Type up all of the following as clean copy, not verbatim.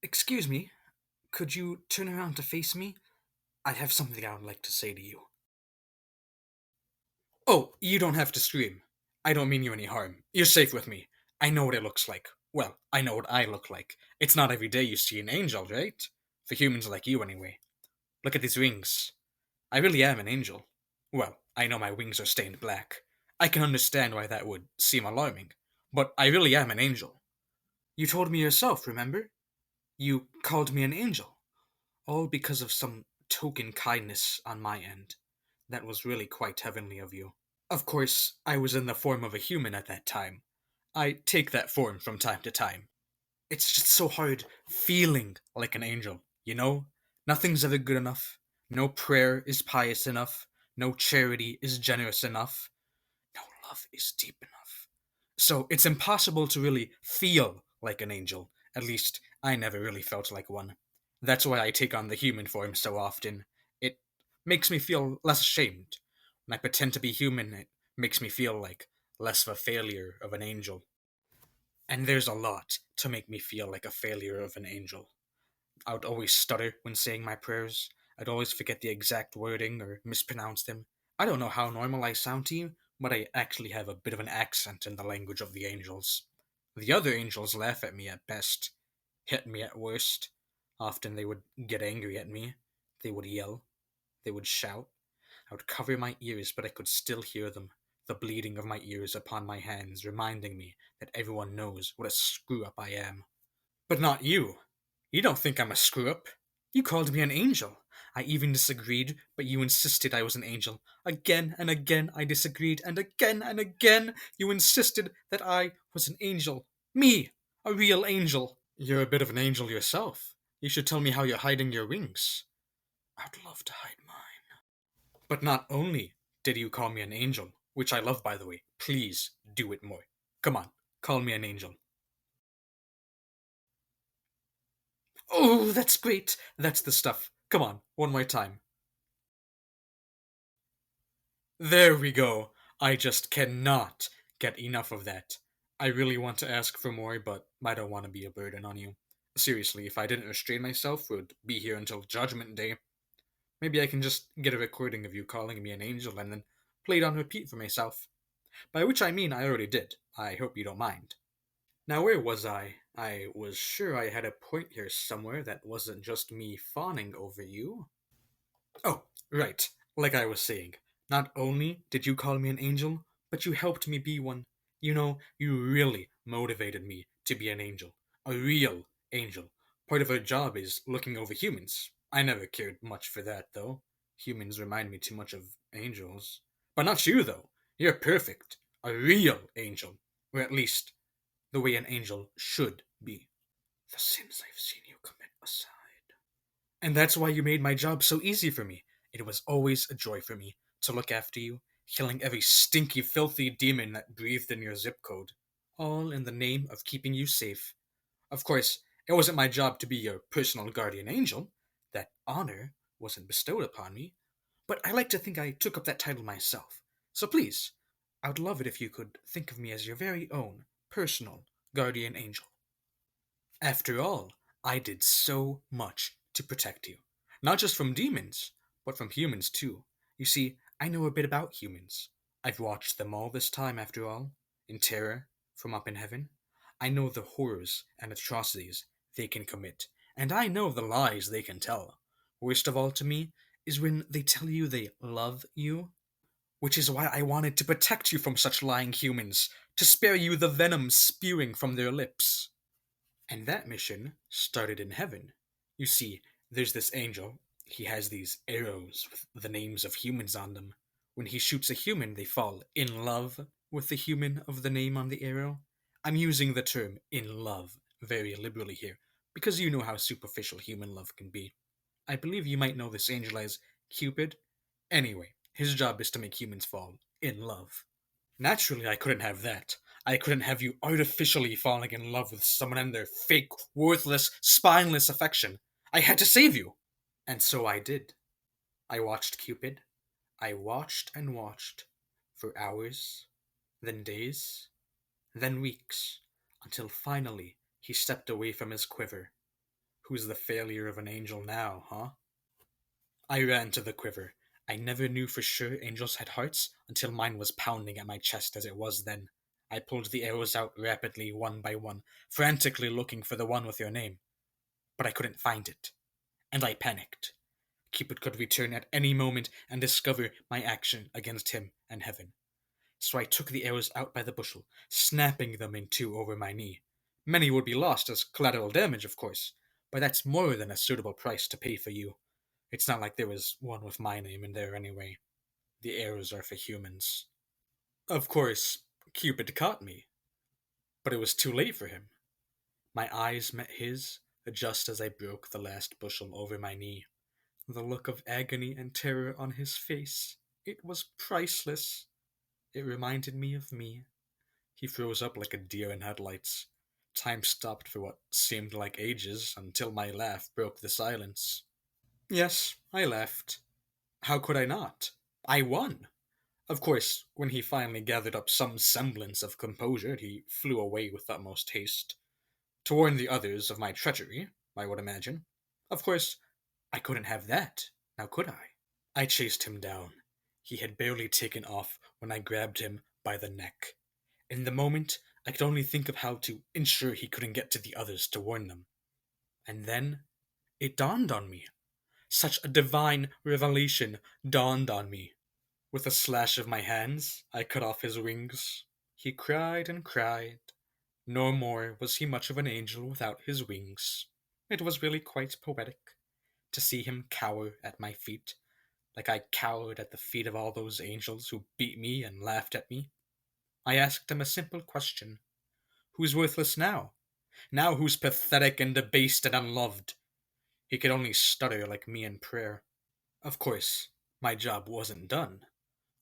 Excuse me, could you turn around to face me? I have something I would like to say to you. Oh, you don't have to scream. I don't mean you any harm. You're safe with me. I know what it looks like. Well, I know what I look like. It's not every day you see an angel, right? For humans like you, anyway. Look at these wings. I really am an angel. Well, I know my wings are stained black. I can understand why that would seem alarming. But I really am an angel. You told me yourself, remember? You called me an angel. All because of some token kindness on my end. That was really quite heavenly of you. Of course, I was in the form of a human at that time. I take that form from time to time. It's just so hard feeling like an angel, you know? Nothing's ever good enough. No prayer is pious enough. No charity is generous enough. No love is deep enough. So it's impossible to really feel like an angel. At least, I never really felt like one. That's why I take on the human form so often. It makes me feel less ashamed. When I pretend to be human, it makes me feel like less of a failure of an angel. And there's a lot to make me feel like a failure of an angel. I would always stutter when saying my prayers. I'd always forget the exact wording or mispronounce them. I don't know how normal I sound to you, but I actually have a bit of an accent in the language of the angels. The other angels laugh at me at best, hit me at worst. Often they would get angry at me. They would yell. They would shout. I would cover my ears, but I could still hear them. The bleeding of my ears upon my hands, reminding me that everyone knows what a screw up I am. But not you. You don't think I'm a screw up. You called me an angel. I even disagreed, but you insisted I was an angel. Again and again I disagreed, and again you insisted that I was an angel. Me, a real angel. You're a bit of an angel yourself. You should tell me how you're hiding your wings. I'd love to hide mine. But not only did you call me an angel, which I love by the way, please do it more. Come on, call me an angel. Oh, that's great. That's the stuff. Come on, one more time. There we go. I just cannot get enough of that. I really want to ask for more, but I don't want to be a burden on you. Seriously, if I didn't restrain myself, would be here until Judgment Day. Maybe I can just get a recording of you calling me an angel and then play it on repeat for myself. By which I mean I already did. I hope you don't mind. Now, where was I? I was sure I had a point here somewhere that wasn't just me fawning over you. Oh, right. Like I was saying, not only did you call me an angel, but you helped me be one. You know, you really motivated me to be an angel. A real angel. Part of our job is looking over humans. I never cared much for that, though. Humans remind me too much of angels. But not you, though. You're perfect. A real angel. Or at least, the way an angel should be. The sins I've seen you commit aside. And that's why you made my job so easy for me. It was always a joy for me to look after you, killing every stinky, filthy demon that breathed in your zip code. All in the name of keeping you safe. Of course, it wasn't my job to be your personal guardian angel. That honor wasn't bestowed upon me. But I like to think I took up that title myself. So please, I would love it if you could think of me as your very own personal guardian angel. After all, I did so much to protect you. Not just from demons, but from humans too. You see, I know a bit about humans. I've watched them all this time, after all, in terror, from up in heaven. I know the horrors and atrocities they can commit, and I know the lies they can tell. Worst of all to me is when they tell you they love you, which is why I wanted to protect you from such lying humans, to spare you the venom spewing from their lips. And that mission started in heaven. You see, there's this angel. He has these arrows with the names of humans on them. When he shoots a human, they fall in love with the human of the name on the arrow. I'm using the term in love very liberally here, because you know how superficial human love can be. I believe you might know this angel as Cupid. Anyway, his job is to make humans fall in love. Naturally, I couldn't have that. I couldn't have you artificially falling in love with someone and their fake, worthless, spineless affection. I had to save you. And so I did. I watched Cupid. I watched and watched for hours, then days, then weeks, until finally he stepped away from his quiver. Who's the failure of an angel now, huh? I ran to the quiver. I never knew for sure angels had hearts until mine was pounding at my chest as it was then. I pulled the arrows out rapidly, one by one, frantically looking for the one with your name. But I couldn't find it. And I panicked. Cupid could return at any moment and discover my action against him and heaven. So I took the arrows out by the bushel, snapping them in two over my knee. Many would be lost as collateral damage, of course, but that's more than a suitable price to pay for you. It's not like there was one with my name in there anyway. The arrows are for humans. Of course, Cupid caught me, but it was too late for him. My eyes met his just as I broke the last bushel over my knee. The look of agony and terror on his face, it was priceless. It reminded me of me. He froze up like a deer in headlights. Time stopped for what seemed like ages until my laugh broke the silence. Yes, I laughed. How could I not? I won. Of course, when he finally gathered up some semblance of composure, he flew away with utmost haste. To warn the others of my treachery, I would imagine. Of course, I couldn't have that, now could I? I chased him down. He had barely taken off when I grabbed him by the neck. In the moment, I could only think of how to ensure he couldn't get to the others to warn them. And then it dawned on me. Such a divine revelation dawned on me. With a slash of my hands, I cut off his wings. He cried and cried. No more was he much of an angel without his wings. It was really quite poetic to see him cower at my feet, like I cowered at the feet of all those angels who beat me and laughed at me. I asked him a simple question. Who's worthless now? Now who's pathetic and debased and unloved? He could only stutter like me in prayer. Of course, my job wasn't done.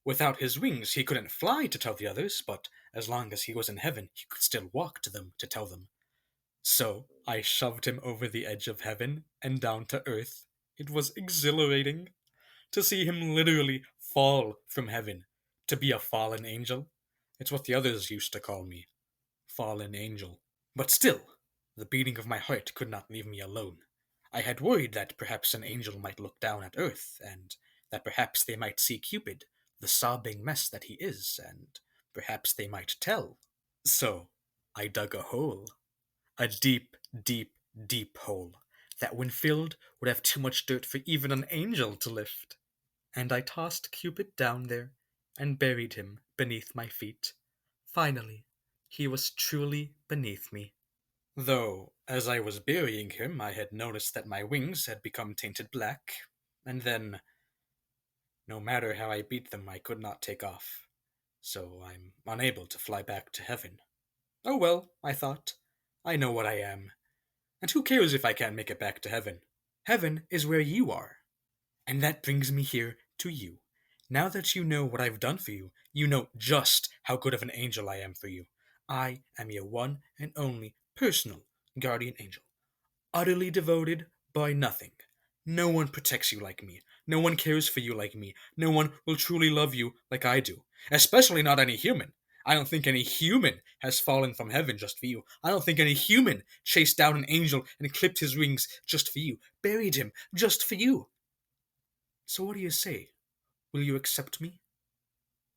Without his wings, he couldn't fly to tell the others, but as long as he was in heaven, he could still walk to them to tell them. So I shoved him over the edge of heaven and down to earth. It was exhilarating to see him literally fall from heaven, to be a fallen angel. It's what the others used to call me, fallen angel. But still, the beating of my heart could not leave me alone. I had worried that perhaps an angel might look down at earth, and that perhaps they might see Cupid, the sobbing mess that he is, and perhaps they might tell. So I dug a hole. A deep, deep, deep hole that, when filled, would have too much dirt for even an angel to lift. And I tossed Cupid down there and buried him beneath my feet. Finally, he was truly beneath me. Though, as I was burying him, I had noticed that my wings had become tainted black, and then, no matter how I beat them, I could not take off. So I'm unable to fly back to heaven. Oh well, I thought. I know what I am. And who cares if I can't make it back to heaven? Heaven is where you are. And that brings me here to you. Now that you know what I've done for you, you know just how good of an angel I am for you. I am your one and only personal guardian angel, utterly devoted by nothing. No one protects you like me. No one cares for you like me. No one will truly love you like I do. Especially not any human. I don't think any human has fallen from heaven just for you. I don't think any human chased down an angel and clipped his wings just for you, buried him just for you. So what do you say? Will you accept me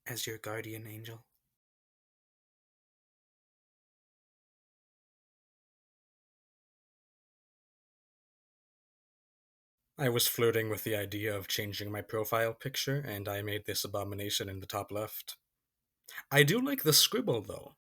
as your guardian angel? I was flirting with the idea of changing my profile picture, and I made this abomination in the top left. I do like the scribble, though.